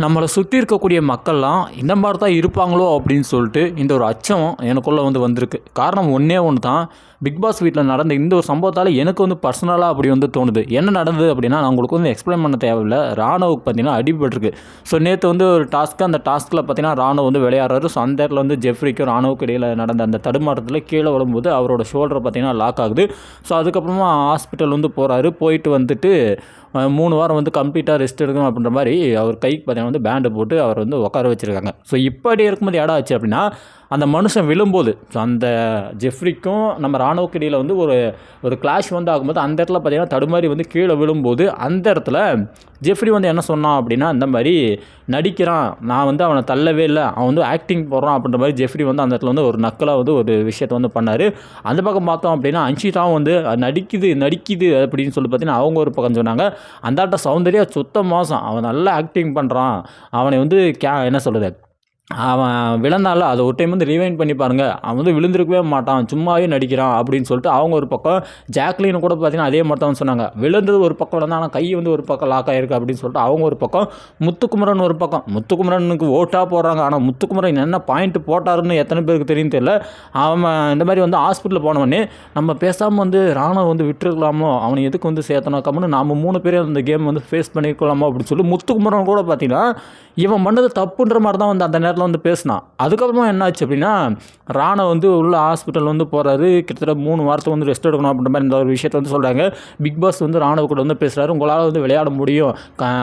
நம்மளை சுற்றி இருக்கக்கூடிய மக்கள்லாம் இந்த மாதிரி தான் இருப்பாங்களோ அப்படின்னு சொல்லிட்டு இந்த ஒரு அச்சம் எனக்குள்ளே வந்திருக்கு. காரணம் ஒன்றே ஒன்று தான். பிக் பாஸ் வீட்டில் நடந்த இந்த ஒரு சம்பவத்தால் எனக்கு பர்சனலாக அப்படி தோணுது. என்ன நடந்தது அப்படின்னா, நான் உங்களுக்கு எக்ஸ்பிளைன் பண்ண தேவையில்லை. ராணுவுக்கு பார்த்தீங்கன்னா அடிபட்டிருக்கு. ஸோ நேற்று ஒரு டாஸ்க்கு, அந்த டாஸ்க்கில் பார்த்தீங்கன்னா ராணுவ விளையாடுறாரு. ஸோ அந்த இடத்துல ஜெஃப்ரிக்கும் ராணுவுக்கு இடையில் நடந்த அந்த தடுமாற்றத்தில் கீழே விழும்போது அவரோட ஷோல்டர் பார்த்தீங்கன்னா லாக் ஆகுது. ஸோ அதுக்கப்புறமா ஹாஸ்பிட்டல் போகிறாரு. போயிட்டு வந்துட்டு 3 வாரம் கம்ப்ளீட்டாக ரெஸ்ட் எடுக்கணும் அப்படின்ற மாதிரி அவர் கைக்கு பார்த்தீங்கன்னா பேண்டை போட்டு அவர் உட்கார வச்சுருக்காங்க. ஸோ இப்படி இருக்கும்போது இடம் ஆச்சு அப்படின்னா, அந்த மனுஷன் விழும்போது, ஸோ அந்த ஜெஃப்ரிக்கும் நம்ம ராணுவுக்கு இடையில் ஒரு கிளாஷ் ஆகும்போது அந்த இடத்துல பார்த்தீங்கன்னா தடுமாறி கீழே விழும்போது அந்த இடத்துல ஜெஃப்ரி என்ன சொன்னான் அப்படின்னா, இந்த மாதிரி நடிக்கிறான், நான் அவனை தள்ளவே இல்லை, அவன் ஆக்டிங் போடுறான் அப்படின்ற மாதிரி ஜெஃப்ரி அந்த இடத்துல ஒரு நக்கலாக ஒரு விஷயத்தை பண்ணார். அந்த பக்கம் பார்த்தோம் அப்படின்னா அன்ஷிதாவும் நடிக்குது அப்படின்னு சொல்லி பார்த்தீங்கன்னா அவங்க ஒரு பக்கம் சொன்னாங்க. அந்த சௌந்தர்யா சுத்த மோசம், அவன் நல்லா ஆக்டிங் பண்ணுறான், அவனை என்ன சொல்கிறது, அவன் விழுந்தால அதை ஒரு டைம் ரீவைண்ட் பண்ணி பாருங்கள், அவன் விழுந்திருக்கவே மாட்டான், சும்மாவே நடிக்கிறான் அப்படின்னு சொல்லிட்டு அவங்க ஒரு பக்கம். ஜாக்லின் கூட பார்த்தீங்கன்னா அதே மாதிரி தான் சொன்னாங்க. விழுந்தது ஒரு பக்கம் விழுந்தா, ஆனால் கை ஒரு பக்கம் லாக் ஆகிருக்கு அப்படின்னு சொல்லிட்டு அவங்க ஒரு பக்கம். முத்துக்குமரன் ஒரு பக்கம். முத்துக்குமரனுக்கு ஓட்டாக போடுறாங்க, ஆனால் முத்துக்குமரன் என்ன பாயிண்ட் போட்டாருன்னு எத்தனை பேருக்கு தெரியும் தெரியல. அவன் இந்த மாதிரி ஹாஸ்பிட்டலில் போனவொடனே நம்ம பேசாமல் ராணுவ விட்டுருக்கலாமோ, அவனை எதுக்கு சேர்த்தணும் கம்முன்னு நாம் 3 பேரும் அந்த கேம் ஃபேஸ் பண்ணியிருக்கலாமோ அப்படின்னு சொல்லி முத்துக்குமரன் கூட பார்த்தீங்கன்னா இவன் பண்ணது தப்புன்ற மாதிரி தான் அந்த நேரத்தில் பேசினான். அதுக்கப்புறமா என்னாச்சு அப்படின்னா, ராணா உள்ள ஹாஸ்பிட்டல் போகிறாரு. கிட்டத்தட்ட 3 வாரத்தை ரெஸ்ட் எடுக்கணும் அப்படின்ற மாதிரி இந்த ஒரு விஷயத்தை சொல்கிறாங்க. பிக் பாஸ் ராணுவ கூட பேசுகிறாரு. உங்களால் விளையாட முடியும்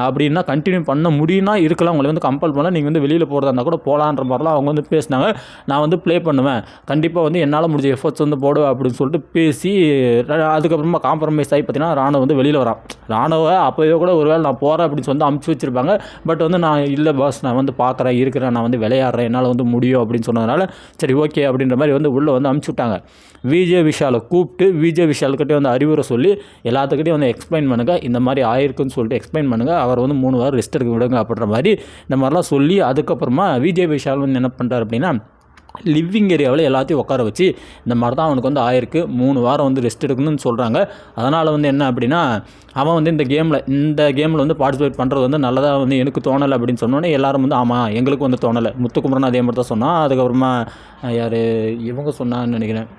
அப்படின்னா, கண்டினியூ பண்ண முடியும்னா இருக்கலாம், உங்களை கம்பல் பண்ண, நீங்கள் வெளியில் போகிறதா இருந்தால் கூட போகலான்ற மாதிரிலாம் அவங்க பேசினாங்க. நான் ப்ளே பண்ணுவேன், கண்டிப்பாக என்னால் முடிஞ்ச எஃபர்ட்ஸ் போடுவேன் அப்படின்னு சொல்லிட்டு பேசி அதுக்கப்புறமா காம்ப்ரமைஸ் ஆகி பார்த்தீங்கன்னா ராணுவ வெளியில் வரான். ராணுவ அப்போவே கூட ஒருவேளை நான் போகிறேன் அப்படின்னு சொல்லி அமுச்சு வச்சுருப்பாங்க. பட் நான் இல்லை பாஸ், நான் பார்க்குறேன், இருக்கிறேன், நான் விளையாடுறேன், என்னால் முடியும் அப்படின்னு சொன்னதுனால சரி ஓகே அப்படின்ற மாதிரி உள்ளே அமுச்சு விட்டாங்க. விஜய் விஷாலை கூப்பிட்டு விஜய் விஷால்கிட்டே அறிவுரை சொல்லி எல்லாத்துக்கிட்டையும் எக்ஸ்பிளைன் பண்ணுங்கள், இந்த மாதிரி ஆயிருக்குன்னு சொல்லிட்டு எக்ஸ்பிளைன் பண்ணுங்கள், அவர் 3 வாரம் ரெஸ்ட் எடுக்க விடுங்க அப்படின்ற மாதிரி இந்த மாதிரிலாம் சொல்லி அதுக்கப்புறமா விஜய் விஷால் என்ன பண்ணுறாரு அப்படின்னா, லிவிங் ஏரியாவில் எல்லாத்தையும் உட்கார வச்சு இந்த மாதிரி தான் அவனுக்கு ஆயிருக்கு, 3 வாரம் ரெஸ்ட் எடுக்கணும்னு சொல்கிறாங்க. அதனால் என்ன அப்படின்னா, அவன் இந்த கேமில் பார்ட்டிசிபேட் பண்ணுறது நல்லதாக எனக்கு தோணலை அப்படின்னு சொன்னோன்னே எல்லாரும் ஆமாம் எங்களுக்கு தோணலை. முத்துக்குமரன் அதே மாதிரி தான் சொன்னான். அதுக்கப்புறமா யார் இவங்க சொன்னான்னு நினைக்கிறேன்,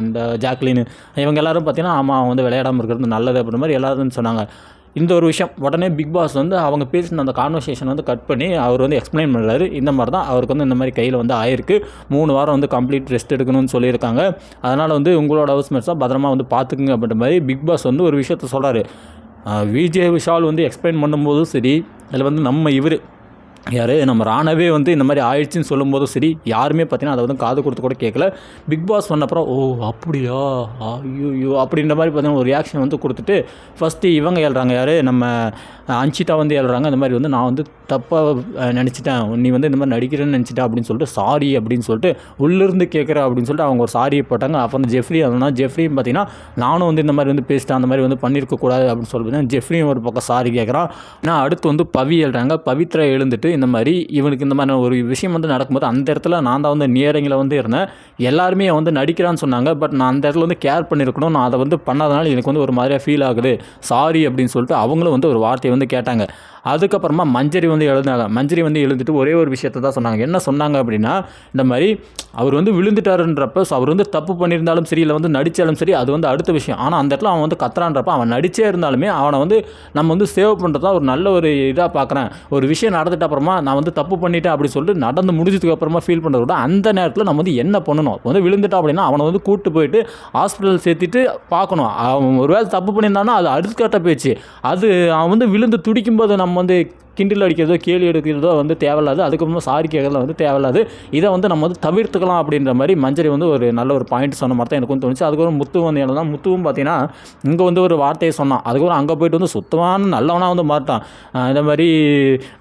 அந்த ஜாக்லின், இவங்க எல்லோரும் பார்த்தீங்கன்னா ஆமாம் அவன் விளையாடாமல் இருக்கிறது நல்லது அப்படின்ற மாதிரி எல்லோரும் சொன்னாங்க. இந்த ஒரு விஷயம் உடனே பிக் பாஸ் அவங்க பேசின அந்த கான்வர்சேஷன் கட் பண்ணி அவர் எக்ஸ்பிளைன் பண்ணுறாரு. இந்த மாதிரி தான் அவருக்கு இந்த மாதிரி கையில் ஆயிருக்கு, 3 வாரம் கம்ப்ளீட் ரெஸ்ட் எடுக்கணும்னு சொல்லியிருக்காங்க. அதனால் உங்களோட ஹவுஸ்மேட்ஸாக பத்திரமா பார்த்துக்குங்க அப்படின்ற மாதிரி பிக் பாஸ் ஒரு விஷயத்த சொல்கிறாரு. விஜய் விஷால் எக்ஸ்பிளைன் பண்ணும்போதும் சரி, அதில் நம்ம யார் நம்ம ராணவே இந்த மாதிரி ஆயிடுச்சுன்னு சொல்லும்போதும் சரி, யாருமே பார்த்தீங்கன்னா அதை காது கொடுத்து கூட கேட்கல. பிக் பாஸ் சொன்னப்புறம் ஓ அப்படியா ஐயோ அப்படின்ற மாதிரி பார்த்தீங்கன்னா ஒரு ரியாக்ஷன் கொடுத்துட்டு ஃபஸ்ட்டு இவங்க எழுறாங்க, யார் நம்ம அன்ஷிதா எழுறாங்க. இந்த மாதிரி நான் தப்பாக நினச்சிட்டேன், நீ இந்த மாதிரி நடிக்கிறேன்னு நினச்சிட்டேன் அப்படின்னு சொல்லிட்டு சாரி அப்படின்னு சொல்லிட்டு உள்ளிருந்து கேட்குறேன் அப்படின்னு சொல்லிட்டு அவங்க ஒரு சாரியை போட்டாங்க. அப்போ ஜெஃப்ரி அதனால் ஜெஃப்ரியும் பார்த்தீங்கன்னா நானும் இந்த மாதிரி பேசிட்டேன், அந்த மாதிரி பண்ணியிருக்கக்கூடாது அப்படின்னு சொல்லிட்டு ஜெஃப்ரியும் ஒரு பக்கம் சாரி கேட்குறான். ஆனால் அடுத்து பவி எழுறாங்க. பவித்ரா எழுந்துட்டு இந்த மாதிரி இவனுக்கு இந்த மாதிரி ஒரு விஷயம் நடக்கும்போது அந்த இடத்துல நான் தான் நியரிங்கில் இருந்தேன், எல்லாருமே நடிக்கிறான்னு சொன்னாங்க, பட் நான் அந்த இடத்துல கேர் பண்ணியிருக்கணும், நான் அதை பண்ணாதனால எனக்கு ஒரு மாதிரியாக ஃபீல் ஆகுது, சாரி அப்படின்னு சொல்லிட்டு அவங்களும் ஒரு வார்த்தையை கேட்டாங்க. அதுக்கப்புறமா மஞ்சரி எழுதினாங்க. மஞ்சரி எழுந்துட்டு ஒரே ஒரு விஷயத்தை தான் சொன்னாங்க. என்ன சொன்னாங்க அப்படின்னா, இந்த மாதிரி அவர் விழுந்துட்டாருன்றப்ப, ஸோ அவர் தப்பு பண்ணியிருந்தாலும் சரி, இல்லை நடித்தாலும் சரி, அது அடுத்த விஷயம். ஆனால் அந்த இடத்துல அவன் கத்துறான்றப்ப, அவன் நடிச்சே இருந்தாலுமே அவனை நம்ம சேவ் பண்ணுறதா ஒரு நல்ல ஒரு இதாக பார்க்குறேன். ஒரு விஷயம் நடந்துட்ட அப்புறமா நான் தப்பு பண்ணிட்டேன் அப்படின்னு சொல்லிட்டு நடந்து முடிஞ்சதுக்கு அப்புறமா ஃபீல் பண்ணுறத விட அந்த நேரத்தில் நம்ம என்ன பண்ணணும், விழுந்துட்டான் அப்படின்னா அவனை கூப்பிட்டு போயிட்டு ஹாஸ்பிட்டல் சேர்த்துட்டு பார்க்கணும். அவன் ஒரு வேளை தப்பு பண்ணியிருந்தானா அது அடுத்த பேச்சு. அது அவன் விழுந்து துடிக்கும்போது நம்ம கிண்டில் அடிக்கிறதோ கேலி எடுக்கிறதோ தேவையில்லாது. அதுக்கப்புறமா சாரி கேட்கறதுல தேவையில்லாது. இதை நம்ம தவிர்த்துக்கலாம் அப்படின்ற மாதிரி மஞ்சரி ஒரு நல்ல ஒரு பாயிண்ட் சொன்ன மாதிரி தான் எனக்கு தோணுச்சு. அதுக்கப்புறம் முத்து என்னன்னா, முத்துவும் பார்த்தீங்கன்னா இங்கே ஒரு வார்த்தையை சொன்னான். அதுக்கப்புறம் அங்கே போய்ட்டு சுத்தமான நல்லவனாக மாட்டான். இந்த மாதிரி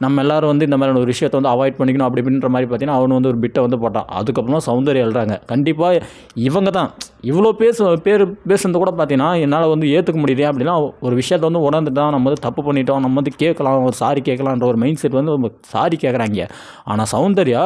நம்ம எல்லோரும் இந்த மாதிரி ஒரு விஷயத்தை அவாய்ட் பண்ணிக்கணும் அப்படி அப்படின்ற மாதிரி பார்த்தீங்கன்னா அவனு ஒரு பிட்டை போட்டான். அதுக்கப்புறமா சௌந்தர்யா எழுறாங்க. கண்டிப்பாக இவங்க தான் இவ்வளோ பேசுறது கூட பார்த்தீங்கன்னா என்னால் ஏற்றுக்க முடியுது அப்படின்னா, ஒரு விஷயத்தை உணர்ந்துட்டான், நம்ம தப்பு பண்ணிட்டோம், நம்ம கேட்கலாம், ஒரு சாரி கேட்கலான்ற ஒரு மைண்ட் செட் சாரி கேட்குறாங்க. ஆனால் சௌந்தர்யா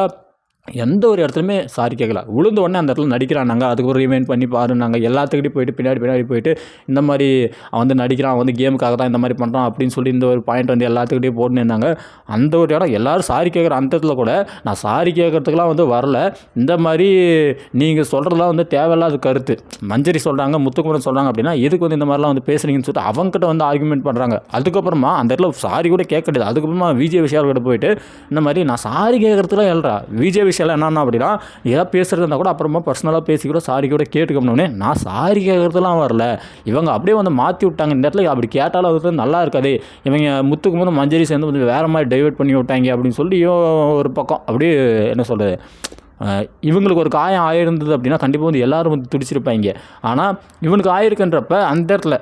எந்த ஒரு இடத்துலையுமே சாரி கேட்கல. விழுந்த உடனே அந்த இடத்துல நடிக்கிறானாங்க. அதுக்கப்புறம் ரிமைண்ட் பண்ணி பாருன்னாங்க. எல்லாத்துக்கிட்டையும் போயிட்டு பின்னாடி போயிட்டு இந்த மாதிரி அவன் வந்து நடிக்கிறான், அவன் வந்து கேமுக்காக தான் இந்த மாதிரி பண்ணுறான் அப்படின்னு சொல்லி இந்த ஒரு பாயிண்ட் வந்து எல்லாத்துக்கிட்டையும் போட்டுன்னு இருந்தாங்க. அந்த ஒரு இடம் எல்லோரும் சாரி கேட்குற அந்த இடத்துல கூட நான் சாரி கேட்கறதுக்குலாம் வந்து வரல. இந்த மாதிரி நீங்கள் சொல்கிறதுலாம் வந்து தேவையில்லாத கருத்து. மஞ்சரி சொல்கிறாங்க, முத்துக்குமரன் சொல்கிறாங்க அப்படின்னா எதுக்கு வந்து இந்த மாதிரிலாம் வந்து பேசுகிறீங்கன்னு சொல்லிட்டு அவங்ககிட்ட வந்து ஆர்குமெண்ட் பண்ணுறாங்க. அதுக்கப்புறமா அந்த இடத்துல சாரி கூட கேட்க கிடையாது. அதுக்கப்புறமா விஜய் விஷால் கிட்ட போயிட்டு இந்த மாதிரி நான் சாரி கேட்கறதுக்குலாம் எழுறா விஜய் விஷயம் என்னன்னா அப்படின்னா ஏதாவது பேசுகிறது இருந்தால் கூட அப்புறமா பர்சனலாக பேசிக்கூட சாரி கூட கேட்டுக்கணுன்னே நான் சாரி கேட்குறதுலாம் வரல. இவங்க அப்படியே வந்து மாற்றி விட்டாங்க. இந்த இடத்துல அப்படி கேட்டாலும் அது வந்து நல்லா இருக்காது. இவங்க முத்துக்குமரன் மஞ்சரி சேர்ந்து வந்து வேறு மாதிரி டைவெர்ட் பண்ணி விட்டாங்க அப்படின்னு சொல்லி ஒரு பக்கம் அப்படியே என்ன சொல்கிறது, இவங்களுக்கு ஒரு காயம் ஆயிருந்தது அப்படின்னா கண்டிப்பாக வந்து எல்லோரும் வந்து துடிச்சிருப்பாங்க. ஆனால் இவனுக்கு ஆயிருக்குன்றப்ப அந்த இடத்துல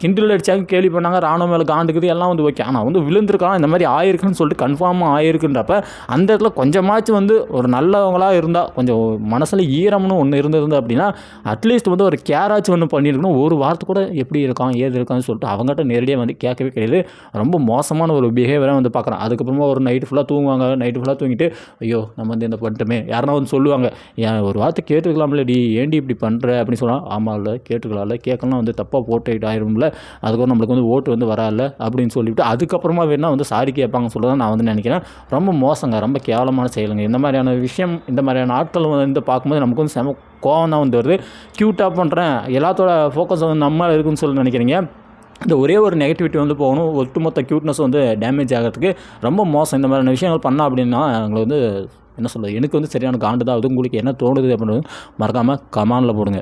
கிண்டில் அடித்தாங்க, கேள்வி பண்ணாங்க, ராணுவ மேலே காண்டுக்குது எல்லாம் வந்து ஓகே. ஆனால் வந்து விழுந்திருக்கான் இந்த மாதிரி ஆயிருக்குன்னு சொல்லிட்டு கன்ஃபார்மாக ஆயிருக்குன்றப்ப அந்த இடத்துல கொஞ்சமாச்சும் வந்து ஒரு நல்லவங்களாக இருந்தால் கொஞ்சம் மனசில் ஈரம்னு ஒன்று இருந்தது அப்படின்னா அட்லீஸ்ட் வந்து ஒரு கேராச்சும் ஒன்று பண்ணியிருக்கணும். ஒரு வார்த்தை கூட எப்படி இருக்கான் ஏது இருக்கான்னு சொல்லிட்டு அவங்ககிட்ட நேரடியாக வந்து கேட்கவே கிடையாது. ரொம்ப மோசமான ஒரு பிஹேவியராக வந்து பார்க்குறேன். அதுக்கப்புறமா ஒரு நைட்டு ஃபுல்லாக தூங்குவாங்க. நைட்டு ஃபுல்லாக தூங்கிட்டு ஐயோ நம்ம வந்து இந்த பண்ணிட்டோமே யாருன்னா வந்து சொல்லுவாங்க, ஏன் ஒரு வார்த்தை கேட்டுக்கலாம்லடி ஏன்டி இப்படி பண்ணுற அப்படின்னு சொன்னால் ஆமாம் இல்லை கேட்டுக்கலாம்ல, கேட்கலாம் வந்து தப்பாக போட்டு ஆயிரும்ல, அதுக்கப்புறம் நம்மளுக்கு வந்து ஓட்டு வந்து வரால அப்படின்னு சொல்லிவிட்டு அதுக்கப்புறமா வேணால் வந்து சாரி கேட்பாங்க சொல்ல தான் நான் வந்து நினைக்கிறேன். ரொம்ப மோசங்க, ரொம்ப கேவலமான செயலுங்க. இந்த மாதிரியான விஷயம் இந்த மாதிரியான ஆட்கள் வந்து பார்க்கும்போது நமக்கு வந்து செம கோவம் தான் வந்து வருது. க்யூட்டாக பண்ணுறேன் எல்லாத்தோட ஃபோக்கஸ் வந்து நம்ம இருக்குன்னு சொல்லி நினைக்கிறீங்க. இந்த ஒரே ஒரு நெகட்டிவிட்டி வந்து போகணும், ஒட்டுமொத்த க்யூட்னஸ் வந்து டேமேஜ் ஆகிறதுக்கு ரொம்ப மோசம். இந்த மாதிரியான விஷயங்கள் பண்ணால் அப்படின்னா எங்களை வந்து என்ன சொல்கிறது, எனக்கு வந்து சரியான காண்டு தான் ஆகுது. உங்களுக்கு என்ன தோணுது அப்படின்னு மறக்காமல் கமெண்டில் போடுங்க.